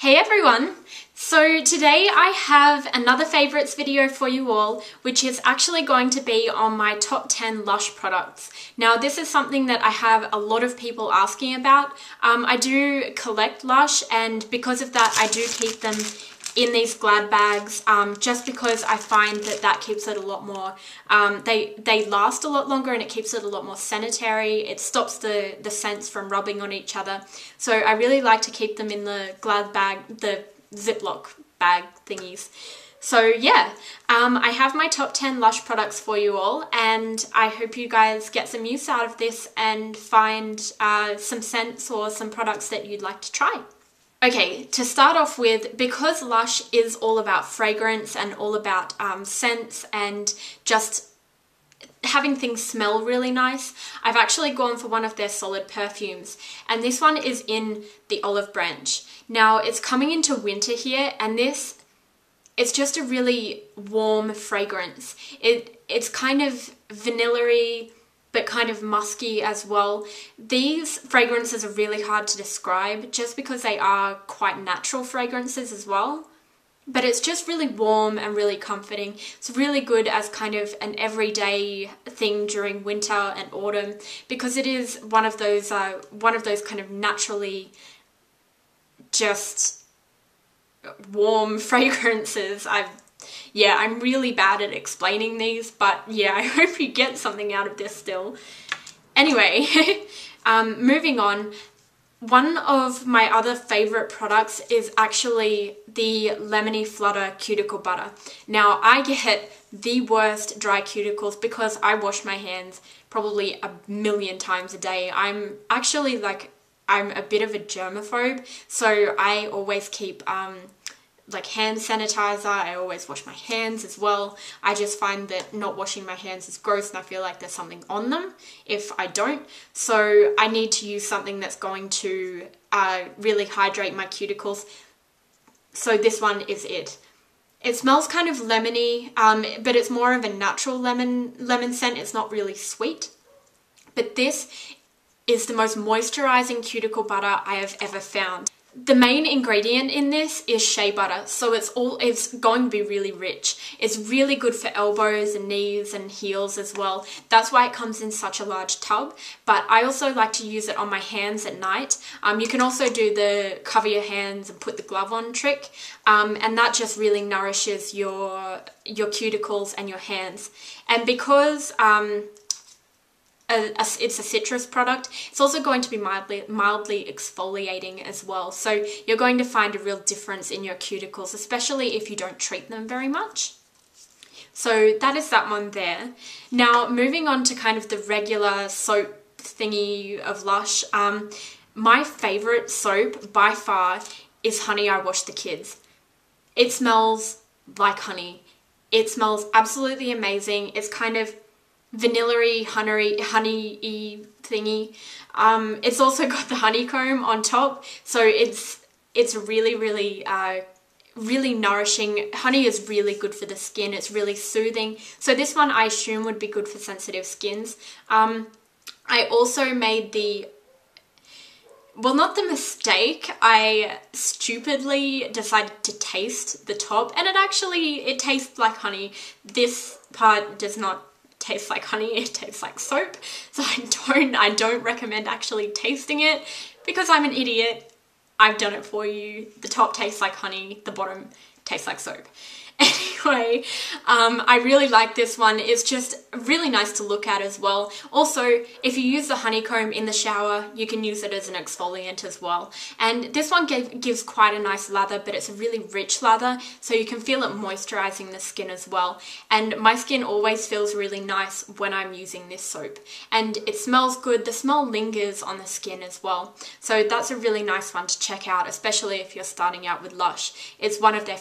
Hey everyone! So today I have another favourites video for you all, which is actually going to be on my top 10 Lush products. Now this is something that I have a lot of people asking about. I do collect Lush, and because of that I do keep them in these Glad bags, just because I find that keeps it a lot more, they last a lot longer and it keeps it a lot more sanitary. It stops the scents from rubbing on each other. So I really like to keep them in the Glad bag, the Ziploc bag thingies. So yeah, I have my top 10 Lush products for you all, and I hope you guys get some use out of this and find some scents or some products that you'd like to try. Okay, to start off with, because Lush is all about fragrance and all about scents and just having things smell really nice, I've actually gone for one of their solid perfumes, and this one is in the olive branch. Now it's coming into winter here, and it's just a really warm fragrance. It's kind of vanilla-y, but kind of musky as well. These fragrances are really hard to describe just because they are quite natural fragrances as well. But it's just really warm and really comforting. It's really good as kind of an everyday thing during winter and autumn, because it is one of those kind of naturally just warm fragrances. Yeah, I'm really bad at explaining these, but yeah, I hope you get something out of this still. Anyway, moving on. One of my other favourite products is actually the Lemony Flutter cuticle butter. Now, I get the worst dry cuticles because I wash my hands probably a million times a day. I'm actually I'm a bit of a germaphobe, so I always keep like hand sanitizer. I always wash my hands as well. I just find that not washing my hands is gross, and I feel like there's something on them if I don't. So I need to use something that's going to really hydrate my cuticles. So this one is it. It smells kind of lemony, but it's more of a natural lemon scent. It's not really sweet. But this is the most moisturizing cuticle butter I have ever found. The main ingredient in this is shea butter, so it's going to be really rich. It's really good for elbows and knees and heels as well. That's why it comes in such a large tub, but I also like to use it on my hands at night. You can also do the cover your hands and put the glove on trick, and that just really nourishes your cuticles and your hands. And because it's a citrus product, it's also going to be mildly exfoliating as well. So you're going to find a real difference in your cuticles, especially if you don't treat them very much. So that is that one there. Now moving on to kind of the regular soap thingy of Lush. My favourite soap by far is Honey, I Wash the Kids. It smells like honey. It smells absolutely amazing. It's kind of vanilla-y, honey-y thingy. It's also got the honeycomb on top, so it's really, really, really nourishing. Honey is really good for the skin. It's really soothing. So this one I assume would be good for sensitive skins. I also made not the mistake, I stupidly decided to taste the top, and it tastes like honey. This part does not tastes like honey, it tastes like soap. So I don't recommend actually tasting it, because I'm an idiot. I've done it for you. The top tastes like honey, the bottom tastes like soap. Anyway, I really like this one. It's just really nice to look at as well. Also, if you use the honeycomb in the shower, you can use it as an exfoliant as well. And this one gives quite a nice lather, but it's a really rich lather, so you can feel it moisturizing the skin as well. And my skin always feels really nice when I'm using this soap. And it smells good. The smell lingers on the skin as well. So that's a really nice one to check out, especially if you're starting out with Lush. It's one of their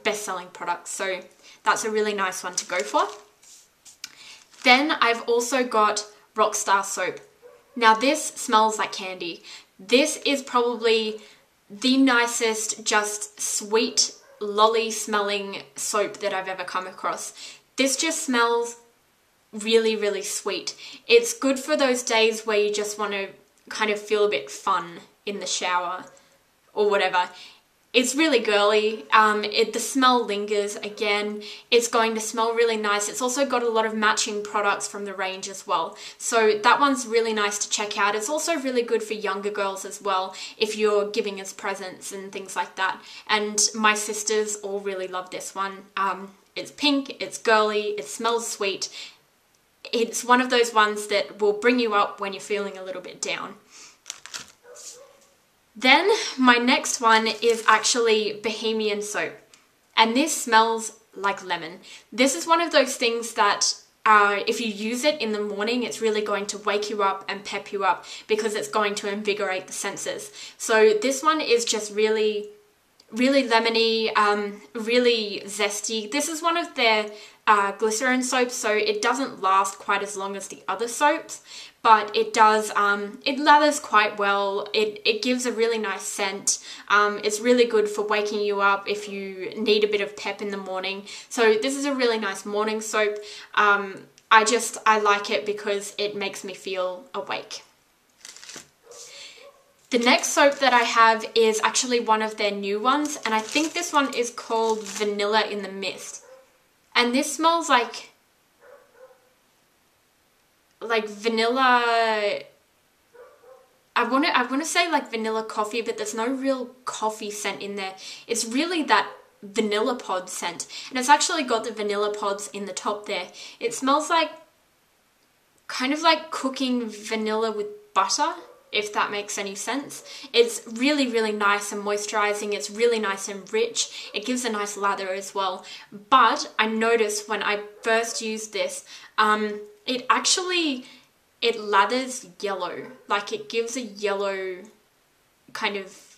best-selling products, so that's a really nice one to go for. Then I've also got Rockstar soap. Now this smells like candy. This is probably the nicest, just sweet, lolly smelling soap that I've ever come across. This just smells really, really sweet. It's good for those days where you just want to kind of feel a bit fun in the shower, or whatever. It's really girly. The smell lingers again. It's going to smell really nice. It's also got a lot of matching products from the range as well. So that one's really nice to check out. It's also really good for younger girls as well, if you're giving us presents and things like that. And my sisters all really love this one. It's pink, it's girly, it smells sweet. It's one of those ones that will bring you up when you're feeling a little bit down. Then my next one is actually Bohemian soap, and this smells like lemon. This is one of those things that if you use it in the morning, it's really going to wake you up and pep you up because it's going to invigorate the senses. So this one is just really lemony, really zesty. This is one of their glycerin soaps, so it doesn't last quite as long as the other soaps, but it does, it lathers quite well. It gives a really nice scent. It's really good for waking you up if you need a bit of pep in the morning. So this is a really nice morning soap. I like it because it makes me feel awake. The next soap that I have is actually one of their new ones, and I think this one is called Vanilla in the Mist. And this smells like vanilla. I want to say like vanilla coffee, but there's no real coffee scent in there. It's really that vanilla pod scent, and it's actually got the vanilla pods in the top there. It smells like kind of like cooking vanilla with butter, if that makes any sense. It's really nice and moisturizing. It's really nice and rich. It gives a nice lather as well. But I noticed when I first used this, it lathers yellow. Like it gives a yellow kind of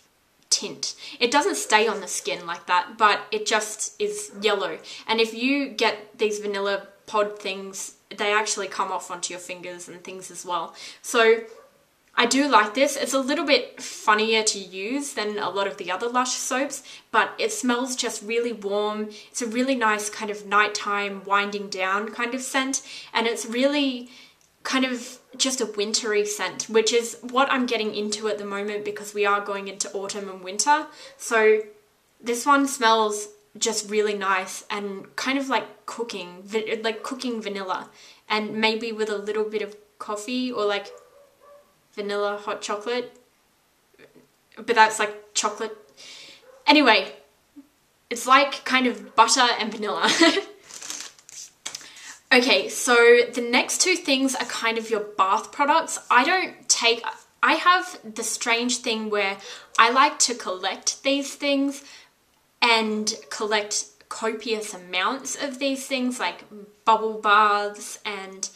tint. It doesn't stay on the skin like that, but it just is yellow. And if you get these vanilla pod things, they actually come off onto your fingers and things as well. So I do like this. It's a little bit funnier to use than a lot of the other Lush soaps, but it smells just really warm. It's a really nice kind of nighttime winding down kind of scent, and it's really kind of just a wintry scent, which is what I'm getting into at the moment because we are going into autumn and winter. So this one smells just really nice and kind of like cooking vanilla, and maybe with a little bit of coffee or like vanilla hot chocolate, but that's like chocolate. Anyway, it's like kind of butter and vanilla. Okay, so the next two things are kind of your bath products. I have the strange thing where I like to collect these things and collect copious amounts of these things, like bubble baths and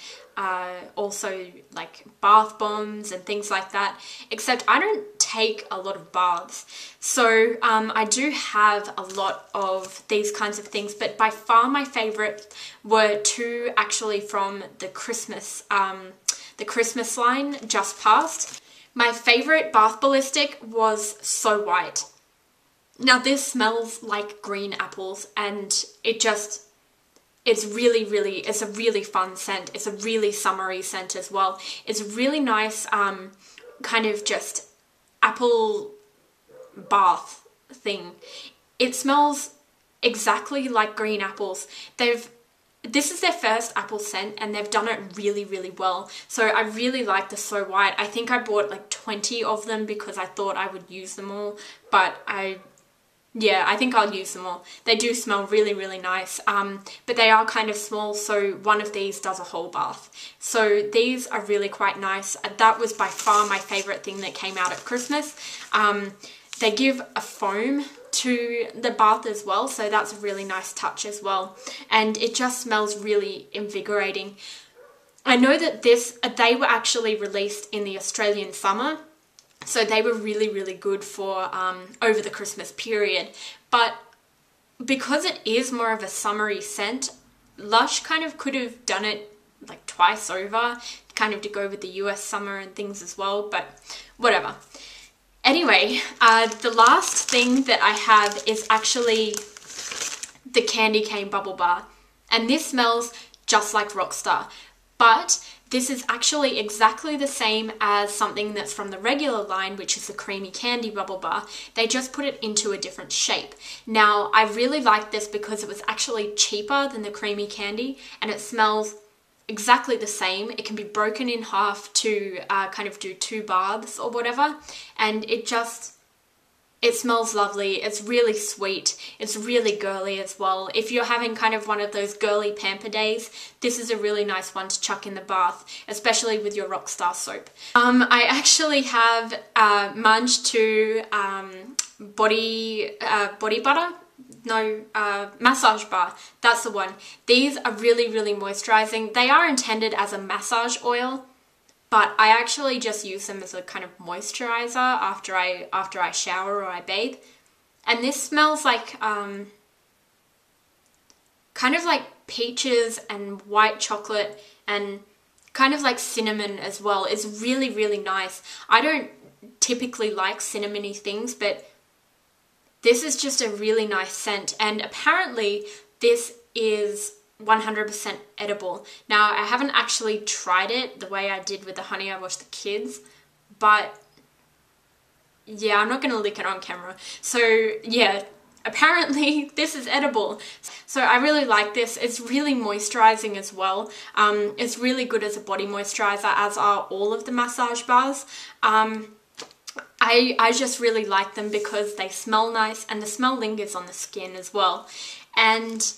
also like bath bombs and things like that, except I don't take a lot of baths. So I do have a lot of these kinds of things, but by far my favorite were two actually from the Christmas line just passed. My favorite bath ballistic was So White. Now this smells like green apples, and it's a really fun scent. It's a really summery scent as well. It's a really nice kind of just apple bath thing. It smells exactly like green apples. This is their first apple scent, and they've done it really well. So I really like the So White. I think I bought like 20 of them because I thought I would use them all, but I think I'll use them all. They do smell really nice, but they are kind of small, so one of these does a whole bath. So these are really quite nice. That was by far my favorite thing that came out at Christmas. They give a foam to the bath as well, so that's a really nice touch as well. And it just smells really invigorating. I know that they were actually released in the Australian summer, so they were really good for over the Christmas period. But because it is more of a summery scent, Lush kind of could have done it like twice over, kind of to go with the US summer and things as well, but whatever. Anyway, the last thing that I have is actually the Candy Cane Bubble Bar. And this smells just like Rockstar. But this is actually exactly the same as something that's from the regular line, which is the Creamy Candy Bubble Bar. They just put it into a different shape. Now, I really like this because it was actually cheaper than the Creamy Candy, and it smells exactly the same. It can be broken in half to kind of do 2 baths or whatever, and it smells lovely. It's really sweet. It's really girly as well. If you're having kind of one of those girly pamper days, this is a really nice one to chuck in the bath, especially with your Rockstar soap. I actually have Mange 2 body butter. No, massage bar. That's the one. These are really, really moisturizing. They are intended as a massage oil, but I actually just use them as a kind of moisturizer after I shower or I bathe. And this smells like kind of like peaches and white chocolate and kind of like cinnamon as well. It's really, really nice. I don't typically like cinnamony things, but this is just a really nice scent, and apparently this is 100% edible. Now, I haven't actually tried it the way I did with the Honey I Wash the Kids, but yeah, I'm not going to lick it on camera. So yeah, apparently this is edible. So I really like this. It's really moisturizing as well. It's really good as a body moisturizer, as are all of the massage bars. I just really like them because they smell nice and the smell lingers on the skin as well. And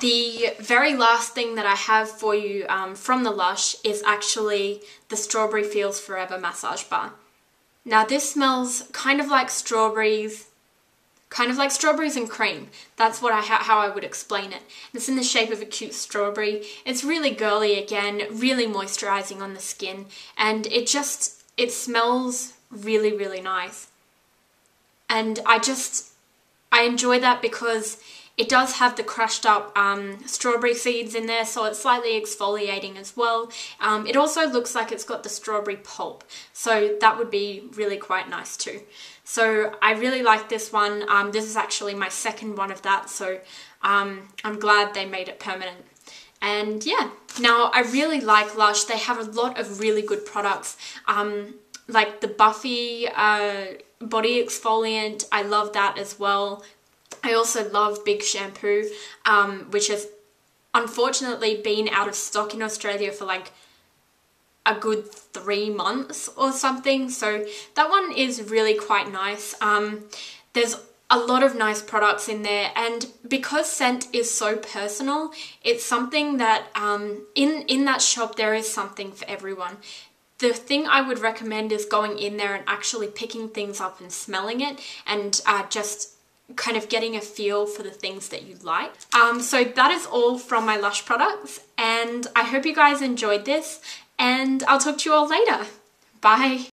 the very last thing that I have for you from the Lush is actually the Strawberry Feels Forever massage bar. Now this smells kind of like strawberries and cream. That's what how I would explain it. It's in the shape of a cute strawberry. It's really girly again, really moisturizing on the skin, and it smells really, really nice. And I enjoy that because it does have the crushed up strawberry seeds in there, so it's slightly exfoliating as well. It also looks like it's got the strawberry pulp, so that would be really quite nice too. So I really like this one. This is actually my second one of that, so I'm glad they made it permanent. And yeah, now I really like Lush. They have a lot of really good products. Like the Buffy body exfoliant, I love that as well. I also love Big Shampoo, which has unfortunately been out of stock in Australia for like a good 3 months or something. So that one is really quite nice. There's a lot of nice products in there, and because scent is so personal, it's something that in that shop there is something for everyone. The thing I would recommend is going in there and actually picking things up and smelling it, and just kind of getting a feel for the things that you like. So that is all from my Lush products, and I hope you guys enjoyed this, and I'll talk to you all later. Bye!